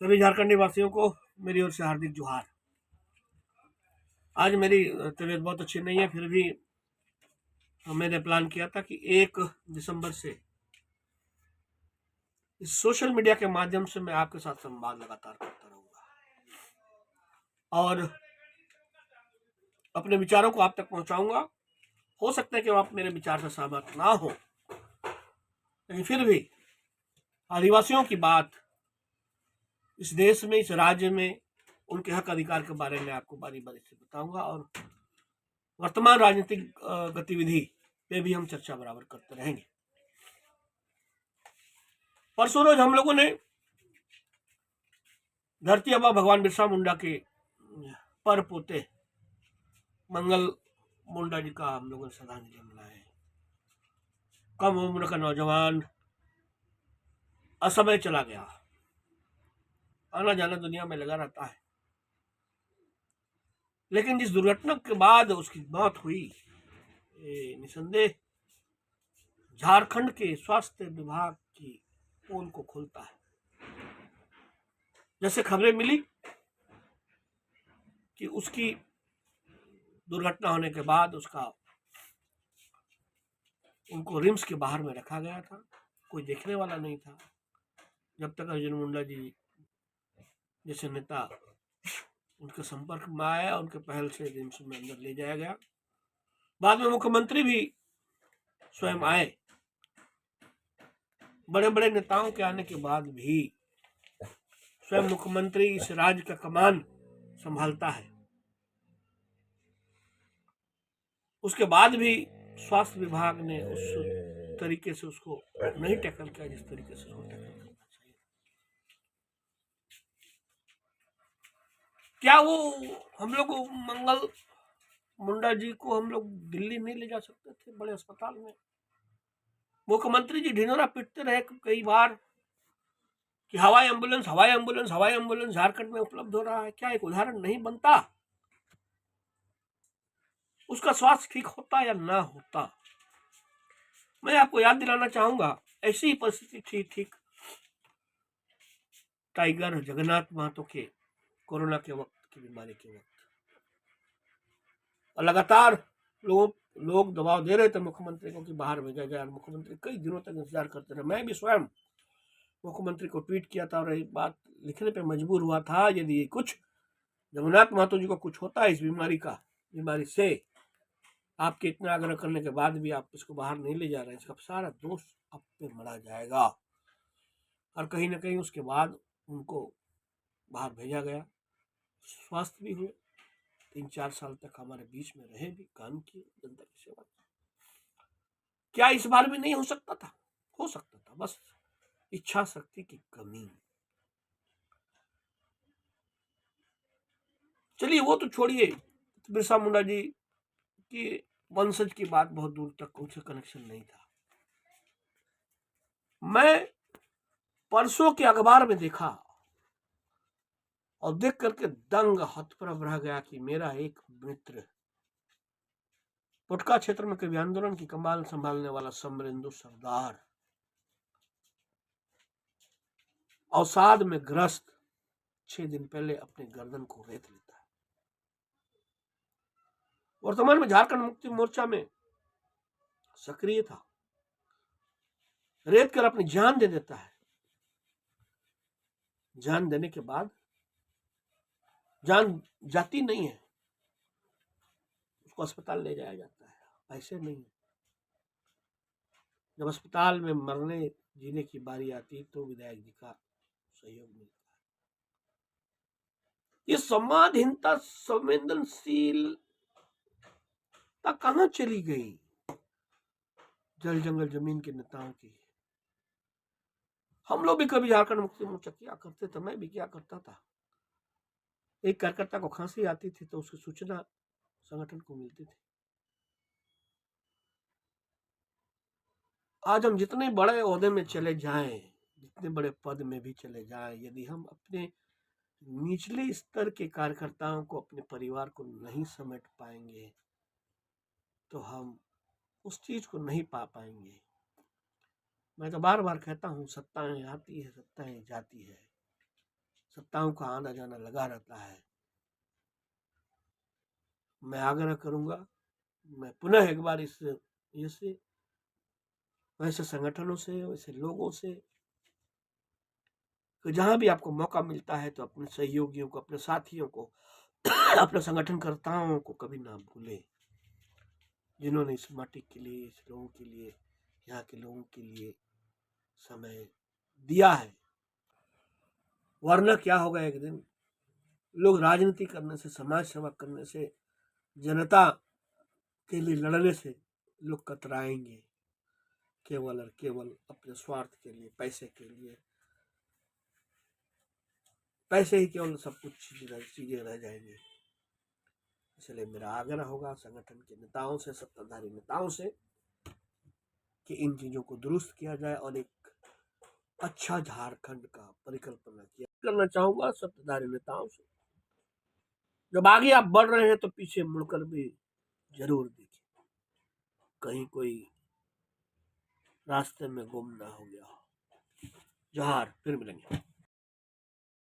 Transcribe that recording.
सभी झारखंड निवासियों को मेरी ओर से हार्दिक जोहार। आज मेरी तबीयत बहुत अच्छी नहीं है, फिर भी मैंने प्लान किया था कि 1 दिसंबर से इस सोशल मीडिया के माध्यम से मैं आपके साथ संवाद लगातार करता रहूंगा और अपने विचारों को आप तक पहुंचाऊंगा। हो सकता है कि आप मेरे विचार से सहमत ना हो, लेकिन फिर भी आदिवासियों की बात इस देश में, इस राज्य में, उनके हक अधिकार के बारे में आपको बारी बारी से बताऊंगा और वर्तमान राजनीतिक गतिविधि पे भी हम चर्चा बराबर करते रहेंगे। परसों रोज हम लोगों ने धरती आबा भगवान बिरसा मुंडा के पर पोते मंगल मुंडा जी का हम लोगों ने श्रद्धांजलि मनाए। कम उम्र का नौजवान असमय चला गया, आना जाना दुनिया में लगा रहता है, लेकिन जिस दुर्घटना के बाद उसकी मौत हुई, निसंदेह झारखंड के स्वास्थ्य विभाग की पोल को खोलता है। जैसे खबरें मिली कि उसकी दुर्घटना होने के बाद उनको रिम्स के बाहर में रखा गया था, कोई देखने वाला नहीं था जब तक अर्जुन मुंडा जी जैसे नेता उनके संपर्क में आया। उनके पहल से रिम्स में अंदर ले जाया गया। बाद में मुख्यमंत्री भी स्वयं आए। बड़े बड़े नेताओं के आने के बाद भी स्वयं मुख्यमंत्री इस राज्य का कमान संभालता है। उसके बाद भी स्वास्थ्य विभाग ने उस तरीके से उसको नहीं टैकल किया जिस तरीके से उसको टैकल करना चाहिए। क्या वो हम लोग मंगल मुंडा जी को हम लोग दिल्ली नहीं ले जा सकते थे बड़े अस्पताल में? मुख्यमंत्री जी ढिंढोरा पीटते रहे कई बार कि हवाई एम्बुलेंस हवाई एम्बुलेंस हवाई एम्बुलेंस झारखंड में उपलब्ध हो रहा है। क्या एक उदाहरण नहीं बनता? उसका स्वास्थ्य ठीक होता या ना होता? मैं आपको याद दिलाना चाहूंगा, ऐसी ही परिस्थिति थी ठीक टाइगर जगन्नाथ महतो के कोरोना के वक्त की बीमारी के वक्त, और लगातार लोग दबाव दे रहे थे मुख्यमंत्री को कि बाहर भेजा जाए। मुख्यमंत्री कई दिनों तक इंतजार करते रहे। मैं भी स्वयं मुख्यमंत्री को ट्वीट किया था और एक बात लिखने पे मजबूर हुआ था, यदि कुछ जगन्नाथ महतो जी को कुछ होता है इस बीमारी से, आपके इतना आग्रह करने के बाद भी आप इसको बाहर नहीं ले जा रहे हैं, इसका सारा दोष आप पे मढ़ा जाएगा। और कहीं ना कहीं उसके बाद उनको बाहर भेजा गया, स्वस्थ भी हुए, 3-4 साल तक हमारे बीच में रहे, भी काम किए, जनता की सेवा की। क्या इस बार भी नहीं हो सकता था? हो सकता था, बस इच्छा शक्ति की कमी। चलिए वो तो छोड़िए, बिरसा मुंडा जी की वंशज की बात बहुत दूर तक उनसे कनेक्शन नहीं था। मैं परसों के अखबार में देखा और देख करके दंग हतप्रभ रह गया कि मेरा एक मित्र, पुटका क्षेत्र में कभी आंदोलन की कमान संभालने वाला समरेंदु सरदार, अवसाद में ग्रस्त 6 दिन पहले अपने गर्दन को रेत लेता है। वर्तमान में झारखंड मुक्ति मोर्चा में सक्रिय था, रेत कर अपनी जान दे देता है। जान देने के बाद जान जाती नहीं है, उसको अस्पताल ले जाया जाता है, पैसे नहीं। जब अस्पताल में मरने जीने की बारी आती तो विधायक जी का सहयोग मिलता है। ये संवादहीनता, संवेदनशीलता कहां चली गई जल जंगल जमीन के नेताओं की? हम लोग भी कभी झारखंड मुक्ति मोर्चा किया करते थे, मैं भी क्या करता था। एक कार्यकर्ता को खांसी आती थी तो उसकी सूचना संगठन को मिलती थी। आज हम जितने बड़े ओहदे में चले जाएं, जितने बड़े पद में भी चले जाएं, यदि हम अपने निचले स्तर के कार्यकर्ताओं को, अपने परिवार को नहीं समेट पाएंगे तो हम उस चीज को नहीं पा पाएंगे। मैं तो बार बार कहता हूं, सत्ताएं आती है, सत्ताएं जाती है, सत्ताओं का आना जाना लगा रहता है। मैं आग्रह करूंगा, मैं पुनः एक बार इस ये से वैसे संगठनों से, वैसे लोगों से, कि जहां भी आपको मौका मिलता है तो अपने सहयोगियों को, अपने साथियों को, अपने संगठनकर्ताओं को कभी ना भूलें, जिन्होंने इस माटी के लिए, इस लोगों के लिए, यहाँ के लोगों के लिए समय दिया है। वरना क्या होगा, एक दिन लोग राजनीति करने से, समाज सेवा करने से, जनता के लिए लड़ने से लोग कतराएंगे, केवल और केवल अपने स्वार्थ के लिए, पैसे के लिए। पैसे ही केवल सब कुछ चीजें रह जाएंगे। इसलिए मेरा आग्रह होगा संगठन के नेताओं से, सत्ताधारी नेताओं से, कि इन चीजों को दुरुस्त किया जाए और एक अच्छा झारखंड का परिकल्पना किया करना चाहूंगा सत्ताधारी नेताओं से। जब आगे आप बढ़ रहे हैं तो पीछे मुड़कर भी जरूर देखिए, कहीं कोई रास्ते में गुम ना हो गया हो। जोहार, फिर मिलेंगे।